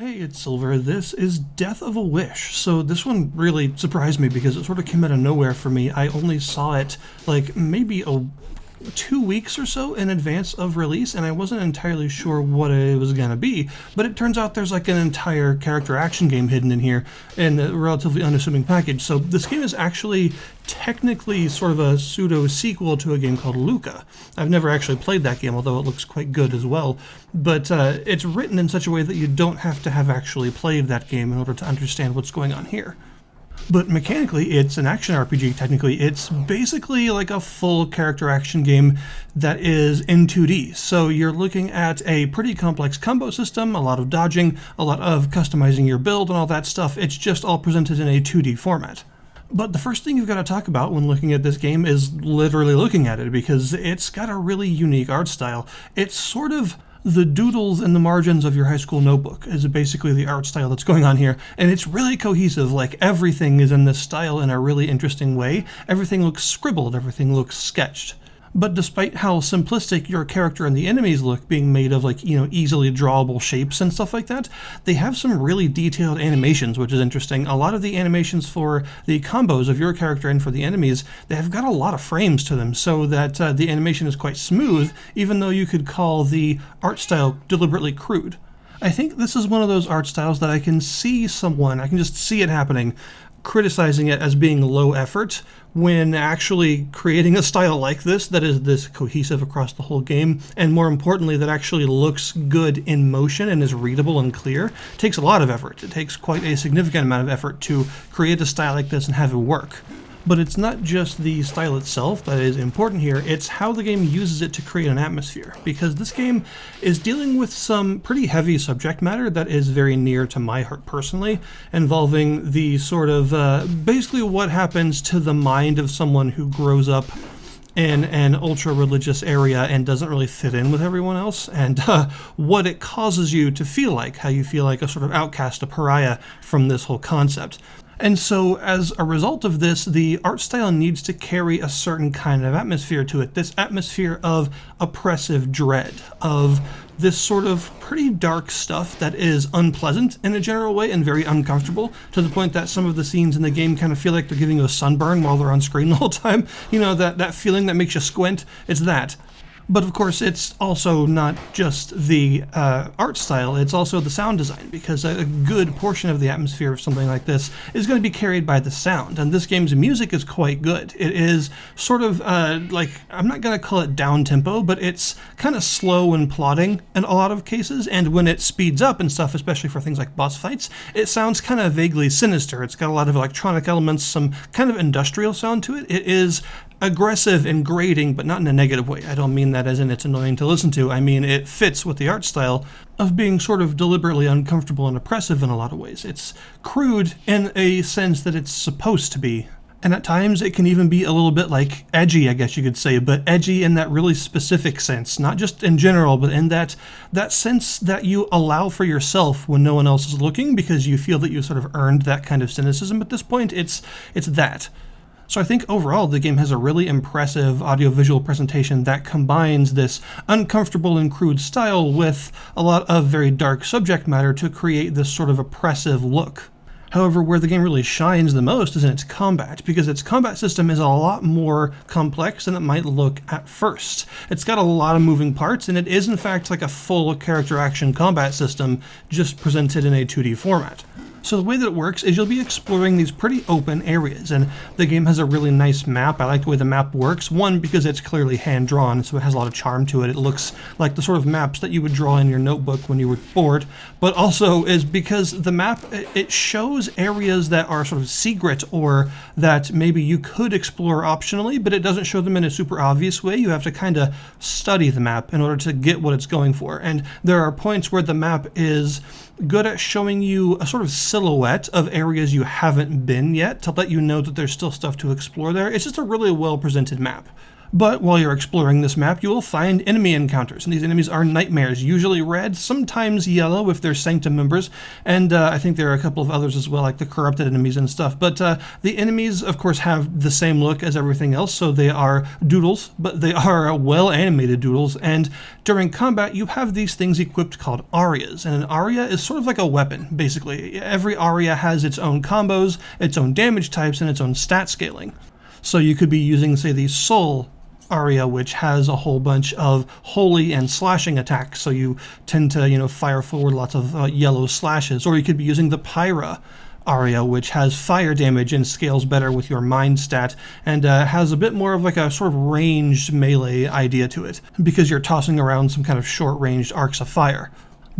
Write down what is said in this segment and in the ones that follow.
Hey, it's Silver. This is Death of a Wish. So this one really surprised me because it sort of came out of nowhere for me. I only saw it like maybe 2 weeks or so in advance of release, and I wasn't entirely sure what it was going to be, but it turns out there's like an entire character action game hidden in here in a relatively unassuming package. So this game is actually technically sort of a pseudo sequel to a game called Luca. I've never actually played that game, although it looks quite good as well, but it's written in such a way that you don't have to have actually played that game in order to understand what's going on here. But mechanically, it's an action RPG, technically. It's basically like a full character action game that is in 2D. So you're looking at a pretty complex combo system, a lot of dodging, a lot of customizing your build and all that stuff. It's just all presented in a 2D format. But the first thing you've got to talk about when looking at this game is literally looking at it, because it's got a really unique art style. It's sort of the doodles in the margins of your high school notebook is basically the art style that's going on here, and it's really cohesive. Like, everything is in this style in a really interesting way. Everything looks scribbled, everything looks sketched. But despite how simplistic your character and the enemies look, being made of easily drawable shapes and stuff like that, they have some really detailed animations, which is interesting. A lot of the animations for the combos of your character and for the enemies, they have got a lot of frames to them, so that the animation is quite smooth, even though you could call the art style deliberately crude. I think this is one of those art styles that I can just see it happening, criticizing it as being low effort, when actually creating a style like this that is this cohesive across the whole game, and more importantly that actually looks good in motion and is readable and clear, takes a lot of effort. It takes quite a significant amount of effort to create a style like this and have it work. But it's not just the style itself that is important here, it's how the game uses it to create an atmosphere, because this game is dealing with some pretty heavy subject matter that is very near to my heart personally, involving the sort of basically what happens to the mind of someone who grows up in an ultra-religious area and doesn't really fit in with everyone else, and what it causes you to feel like, how you feel like a sort of outcast, a pariah from this whole concept. And so as a result of this, the art style needs to carry a certain kind of atmosphere to it, this atmosphere of oppressive dread, of this sort of pretty dark stuff that is unpleasant in a general way and very uncomfortable, to the point that some of the scenes in the game kind of feel like they're giving you a sunburn while they're on screen the whole time. You know, that feeling that makes you squint, it's that. But of course, it's also not just the art style, it's also the sound design, because a good portion of the atmosphere of something like this is going to be carried by the sound, and this game's music is quite good. It is sort of I'm not going to call it down-tempo, but it's kind of slow and plodding in a lot of cases, and when it speeds up and stuff, especially for things like boss fights, it sounds kind of vaguely sinister. It's got a lot of electronic elements, some kind of industrial sound to it. It is aggressive and grating, but not in a negative way. I don't mean that as in it's annoying to listen to. I mean it fits with the art style of being sort of deliberately uncomfortable and oppressive in a lot of ways. It's crude in a sense that it's supposed to be. And at times it can even be a little bit like edgy, I guess you could say, but edgy in that really specific sense, not just in general, but in that sense that you allow for yourself when no one else is looking, because you feel that you sort of earned that kind of cynicism at this point. It's that. So I think overall the game has a really impressive audiovisual presentation that combines this uncomfortable and crude style with a lot of very dark subject matter to create this sort of oppressive look. However, where the game really shines the most is in its combat, because its combat system is a lot more complex than it might look at first. It's got a lot of moving parts, and it is in fact like a full character action combat system, just presented in a 2D format. So the way that it works is you'll be exploring these pretty open areas, and the game has a really nice map. I like the way the map works. One, because it's clearly hand-drawn, so it has a lot of charm to it. It looks like the sort of maps that you would draw in your notebook when you were bored, but also is because the map, it shows areas that are sort of secret or that maybe you could explore optionally, but it doesn't show them in a super obvious way. You have to kind of study the map in order to get what it's going for, and there are points where the map is good at showing you a sort of silhouette of areas you haven't been yet to let you know that there's still stuff to explore there. It's just a really well presented map. But while you're exploring this map, you will find enemy encounters, and these enemies are nightmares, usually red, sometimes yellow if they're Sanctum members, and I think there are a couple of others as well, like the corrupted enemies and stuff. But the enemies, of course, have the same look as everything else, so they are doodles, but they are well-animated doodles, and during combat, you have these things equipped called arias, and an aria is sort of like a weapon, basically. Every aria has its own combos, its own damage types, and its own stat scaling. So you could be using, say, the Soul aria, which has a whole bunch of holy and slashing attacks, so you tend to, fire forward lots of yellow slashes. Or you could be using the Pyra aria, which has fire damage and scales better with your mind stat, and has a bit more of like a sort of ranged melee idea to it, because you're tossing around some kind of short-ranged arcs of fire.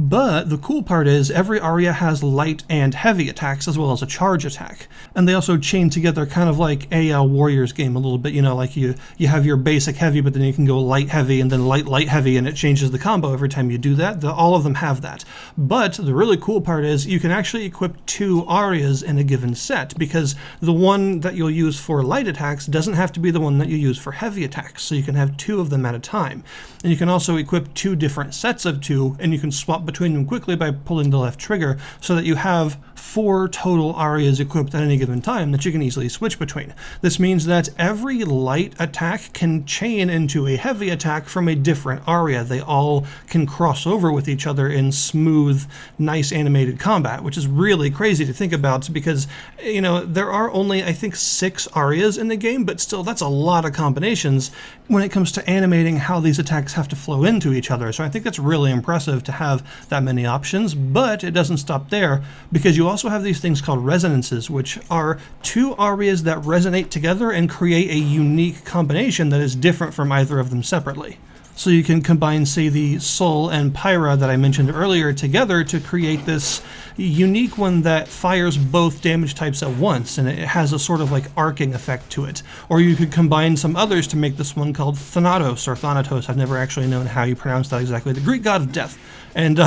But the cool part is every aria has light and heavy attacks as well as a charge attack. And they also chain together kind of like a Warriors game a little bit, like you have your basic heavy, but then you can go light heavy and then light heavy, and it changes the combo every time you do that. All of them have that. But the really cool part is you can actually equip 2 arias in a given set, because the one that you'll use for light attacks doesn't have to be the one that you use for heavy attacks, so you can have 2 of them at a time. And you can also equip 2 different sets of 2, and you can swap between them quickly by pulling the left trigger, so that you have 4 total arias equipped at any given time that you can easily switch between. This means that every light attack can chain into a heavy attack from a different aria. They all can cross over with each other in smooth, nice animated combat, which is really crazy to think about, because there are only, I think, 6 arias in the game, but still that's a lot of combinations when it comes to animating how these attacks have to flow into each other. So I think that's really impressive to have that many options, but it doesn't stop there, because you also have these things called resonances, which are 2 arias that resonate together and create a unique combination that is different from either of them separately. So you can combine, say, the Soul and Pyra that I mentioned earlier together to create this unique one that fires both damage types at once, and it has a sort of like arcing effect to it. Or you could combine some others to make this one called Thanatos or Thanatos. I've never actually known how you pronounce that exactly. The Greek god of death. And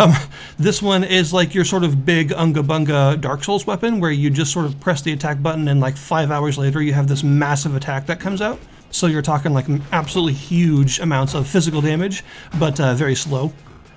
this one is like your sort of big Unga Bunga Dark Souls weapon, where you just sort of press the attack button and like 5 hours later you have this massive attack that comes out. So you're talking like absolutely huge amounts of physical damage, but very slow.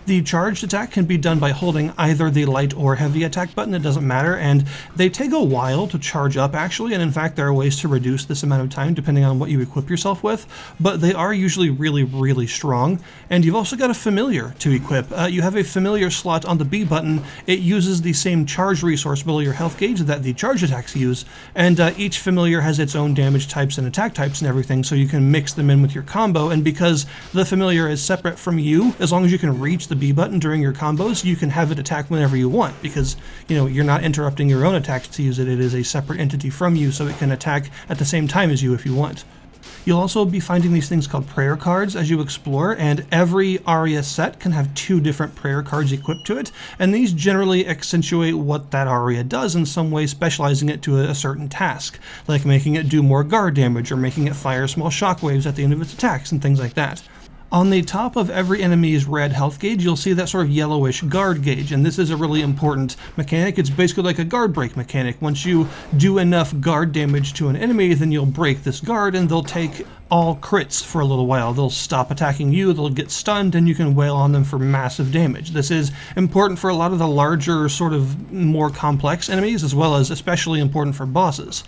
The charged attack can be done by holding either the light or heavy attack button, it doesn't matter, and they take a while to charge up actually, and in fact there are ways to reduce this amount of time depending on what you equip yourself with, but they are usually really, really strong. And you've also got a familiar to equip. You have a familiar slot on the B button. It uses the same charge resource below your health gauge that the charge attacks use, and each familiar has its own damage types and attack types and everything, so you can mix them in with your combo. And because the familiar is separate from you, as long as you can reach the B button during your combos, you can have it attack whenever you want, because you're not interrupting your own attacks to use it. It is a separate entity from you, so it can attack at the same time as you if you want. You'll also be finding these things called prayer cards as you explore, and every aria set can have 2 different prayer cards equipped to it, and these generally accentuate what that aria does in some way, specializing it to a certain task, like making it do more guard damage or making it fire small shockwaves at the end of its attacks and things like that. On the top of every enemy's red health gauge, you'll see that sort of yellowish guard gauge, and this is a really important mechanic. It's basically like a guard break mechanic. Once you do enough guard damage to an enemy, then you'll break this guard, and they'll take all crits for a little while. They'll stop attacking you, they'll get stunned, and you can wail on them for massive damage. This is important for a lot of the larger, sort of more complex enemies, as well as especially important for bosses.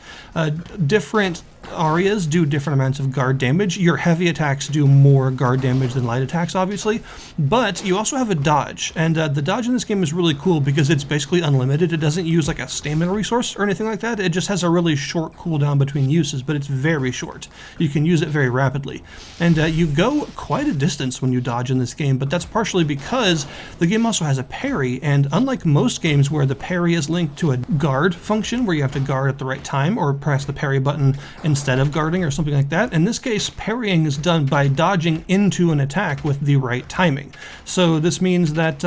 Different arias do different amounts of guard damage. Your heavy attacks do more guard damage than light attacks, obviously, but you also have a dodge, and the dodge in this game is really cool because it's basically unlimited. It doesn't use like a stamina resource or anything like that. It just has a really short cooldown between uses, but it's very short. You can use it very rapidly, and you go quite a distance when you dodge in this game, but that's partially because the game also has a parry, and unlike most games where the parry is linked to a guard function where you have to guard at the right time or press the parry button instead of guarding or something like that, in this case parrying is done by dodging into an attack with the right timing. So this means that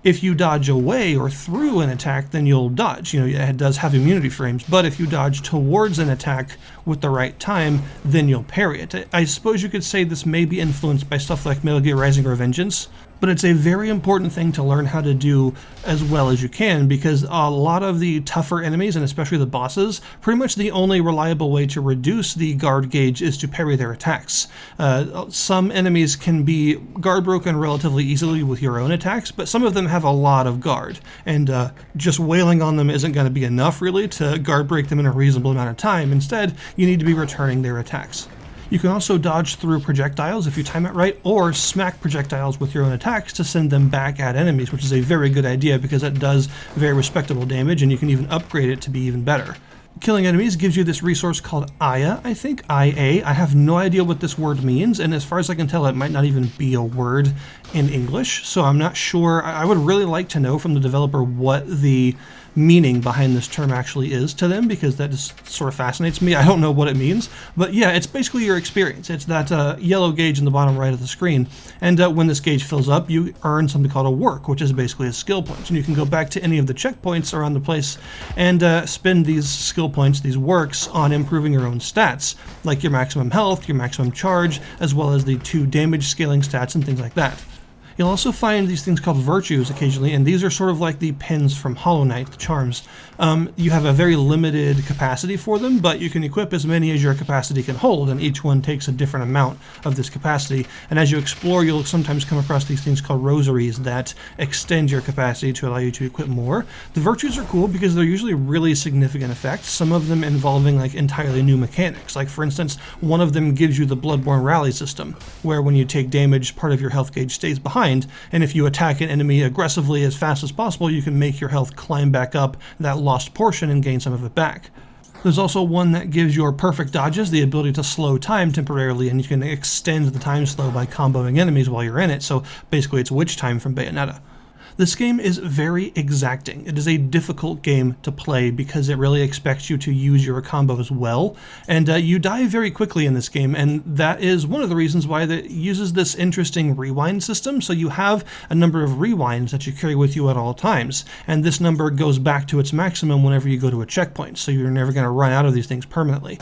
if you dodge away or through an attack, then you'll dodge. It does have immunity frames, but if you dodge towards an attack with the right time, then you'll parry it. I suppose you could say this may be influenced by stuff like Metal Gear Rising: Revengeance, But it's a very important thing to learn how to do as well as you can, because a lot of the tougher enemies, and especially the bosses, pretty much the only reliable way to reduce the guard gauge is to parry their attacks. Some enemies can be guard broken relatively easily with your own attacks, but some of them have a lot of guard, and just wailing on them isn't going to be enough really to guard break them in a reasonable amount of time. Instead, you need to be returning their attacks. You can also dodge through projectiles if you time it right, or smack projectiles with your own attacks to send them back at enemies, which is a very good idea because it does very respectable damage, and you can even upgrade it to be even better. Killing enemies gives you this resource called Aya, I think, IA. I have no idea what this word means, and as far as I can tell, it might not even be a word in English, so I'm not sure. I would really like to know from the developer what the meaning behind this term actually is to them, because that just sort of fascinates me. I don't know what it means, but yeah, it's basically your experience. It's that yellow gauge in the bottom right of the screen, and when this gauge fills up, you earn something called a work, which is basically a skill point, and you can go back to any of the checkpoints around the place and spend these skill points, these works, on improving your own stats, like your maximum health, your maximum charge, as well as the 2 damage scaling stats and things like that. You'll also find these things called virtues occasionally, and these are sort of like the pins from Hollow Knight, the charms. You have a very limited capacity for them, but you can equip as many as your capacity can hold, and each one takes a different amount of this capacity. And as you explore, you'll sometimes come across these things called rosaries that extend your capacity to allow you to equip more. The virtues are cool because they're usually really significant effects, some of them involving like entirely new mechanics. Like for instance, one of them gives you the Bloodborne rally system, where when you take damage, part of your health gauge stays behind, and if you attack an enemy aggressively as fast as possible, you can make your health climb back up that lost portion and gain some of it back. There's also one that gives your perfect dodges the ability to slow time temporarily, and you can extend the time slow by comboing enemies while you're in it, so basically it's witch time from Bayonetta. This game is very exacting. It is a difficult game to play because it really expects you to use your combos well, and you die very quickly in this game, and that is one of the reasons why it uses this interesting rewind system. So you have a number of rewinds that you carry with you at all times, and this number goes back to its maximum whenever you go to a checkpoint, so you're never going to run out of these things permanently.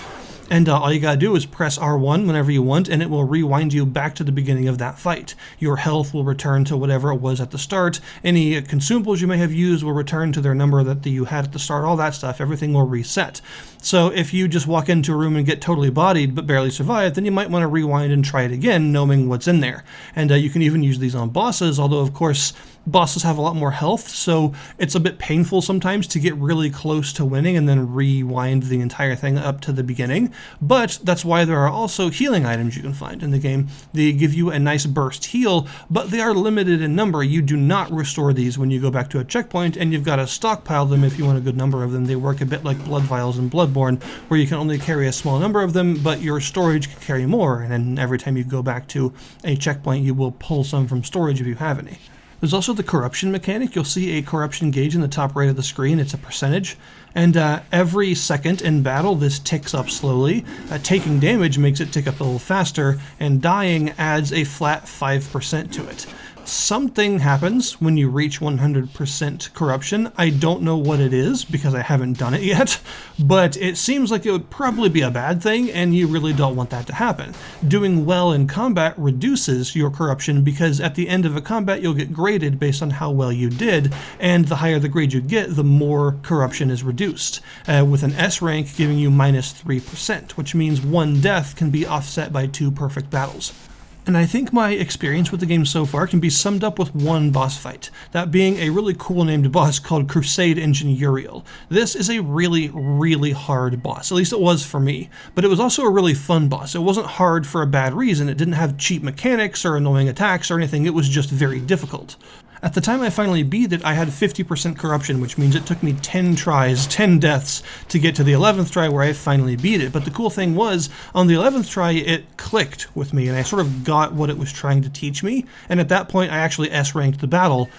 And all you gotta do is press R1 whenever you want, and it will rewind you back to the beginning of that fight. Your health will return to whatever it was at the start. Any consumables you may have used will return to their number that you had at the start, all that stuff. Everything will reset. So if you just walk into a room and get totally bodied but barely survive, then you might want to rewind and try it again, knowing what's in there. And you can even use these on bosses, although of course bosses have a lot more health, so it's a bit painful sometimes to get really close to winning and then rewind the entire thing up to the beginning. But that's why there are also healing items you can find in the game. They give you a nice burst heal, but they are limited in number. You do not restore these when you go back to a checkpoint, and you've got to stockpile them if you want a good number of them. They work a bit like blood vials in Bloodborne, where you can only carry a small number of them, but your storage can carry more, and then every time you go back to a checkpoint, you will pull some from storage if you have any. There's also the corruption mechanic. You'll see a corruption gauge in the top right of the screen. It's a percentage. And every second in battle, this ticks up slowly. Taking damage makes it tick up a little faster, and dying adds a flat 5% to it. Something happens when you reach 100% corruption. I don't know what it is because I haven't done it yet, but it seems like it would probably be a bad thing, and you really don't want that to happen. Doing well in combat reduces your corruption because at the end of a combat you'll get graded based on how well you did, and the higher the grade you get, the more corruption is reduced, with an S rank giving you minus 3%, which means one death can be offset by 2 perfect battles. And I think my experience with the game so far can be summed up with one boss fight, that being a really cool named boss called Crusade Engine Uriel. This is a really, really hard boss, at least it was for me, but it was also a really fun boss. It wasn't hard for a bad reason. It didn't have cheap mechanics or annoying attacks or anything. It was just very difficult. At the time I finally beat it, I had 50% corruption, which means it took me 10 tries, 10 deaths, to get to the 11th try where I finally beat it. But the cool thing was, on the 11th try, it clicked with me, and I sort of got what it was trying to teach me. And at that point, I actually S-ranked the battle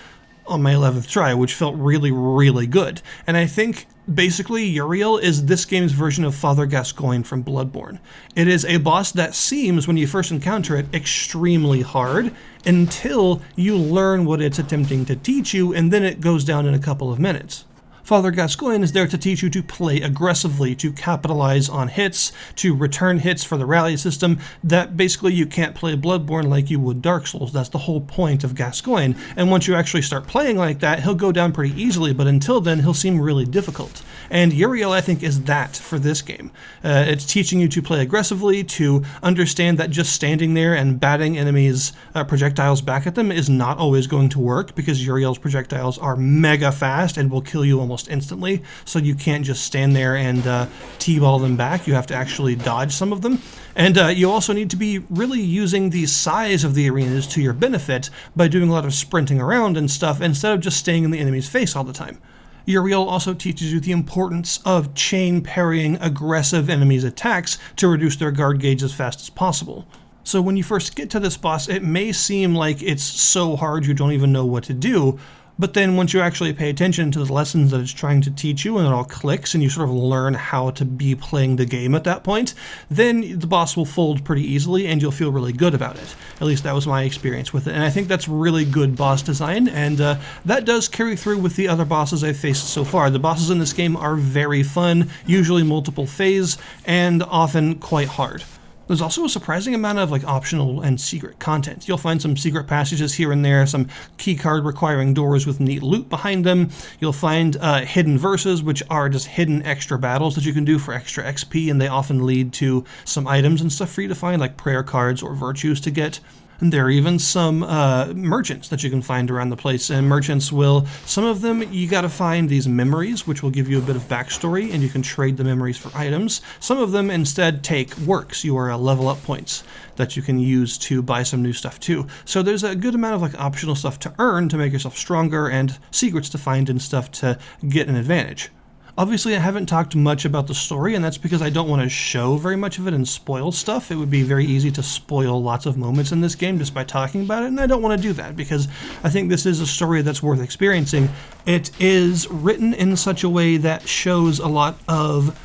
on my 11th try, which felt really, really good. And I think basically Uriel is this game's version of Father Gascoigne from Bloodborne. It is a boss that seems, when you first encounter it, extremely hard until you learn what it's attempting to teach you, and then it goes down in a couple of minutes. Father Gascoigne is there to teach you to play aggressively, to capitalize on hits, to return hits for the rally system, that basically you can't play Bloodborne like you would Dark Souls. That's the whole point of Gascoigne. And once you actually start playing like that, he'll go down pretty easily, but until then, he'll seem really difficult. And Uriel, I think, is that for this game. It's teaching you to play aggressively, to understand that just standing there and batting enemies' projectiles back at them is not always going to work, because Uriel's projectiles are mega fast and will kill you almost instantly, so you can't just stand there and T-ball them back. You have to actually dodge some of them. And you also need to be really using the size of the arenas to your benefit by doing a lot of sprinting around and stuff instead of just staying in the enemy's face all the time. Uriel also teaches you the importance of chain parrying aggressive enemies' attacks to reduce their guard gauge as fast as possible. So when you first get to this boss, it may seem like it's so hard you don't even know what to do, but then once you actually pay attention to the lessons that it's trying to teach you and it all clicks and you sort of learn how to be playing the game at that point, then the boss will fold pretty easily and you'll feel really good about it. At least that was my experience with it, and I think that's really good boss design, and that does carry through with the other bosses I've faced so far. The bosses in this game are very fun, usually multiple phase, and often quite hard. There's also a surprising amount of optional and secret content. You'll find some secret passages here and there, some keycard requiring doors with neat loot behind them. You'll find hidden verses, which are just hidden extra battles that you can do for extra XP, and they often lead to some items and stuff for you to find, like prayer cards or virtues to get. And there are even some merchants that you can find around the place, and merchants some of them you gotta find these memories, which will give you a bit of backstory, and you can trade the memories for items. Some of them instead take works, your level up points, that you can use to buy some new stuff too. So there's a good amount of optional stuff to earn to make yourself stronger, and secrets to find and stuff to get an advantage. Obviously, I haven't talked much about the story, and that's because I don't want to show very much of it and spoil stuff. It would be very easy to spoil lots of moments in this game just by talking about it, and I don't want to do that because I think this is a story that's worth experiencing. It is written in such a way that shows a lot of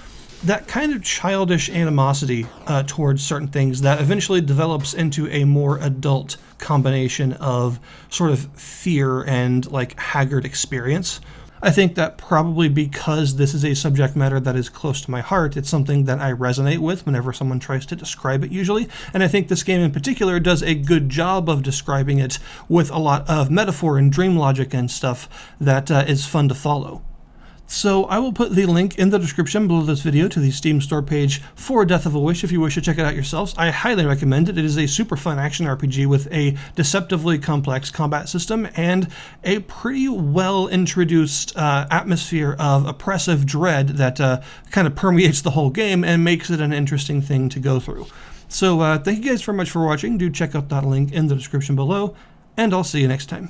that kind of childish animosity towards certain things that eventually develops into a more adult combination of sort of fear and haggard experience. I think that probably because this is a subject matter that is close to my heart, it's something that I resonate with whenever someone tries to describe it usually, and I think this game in particular does a good job of describing it with a lot of metaphor and dream logic and stuff that is fun to follow. So I will put the link in the description below this video to the Steam store page for Death of a Wish if you wish to check it out yourselves. I highly recommend it. It is a super fun action RPG with a deceptively complex combat system and a pretty well introduced atmosphere of oppressive dread that kind of permeates the whole game and makes it an interesting thing to go through. So thank you guys very much for watching. Do check out that link in the description below, and I'll see you next time.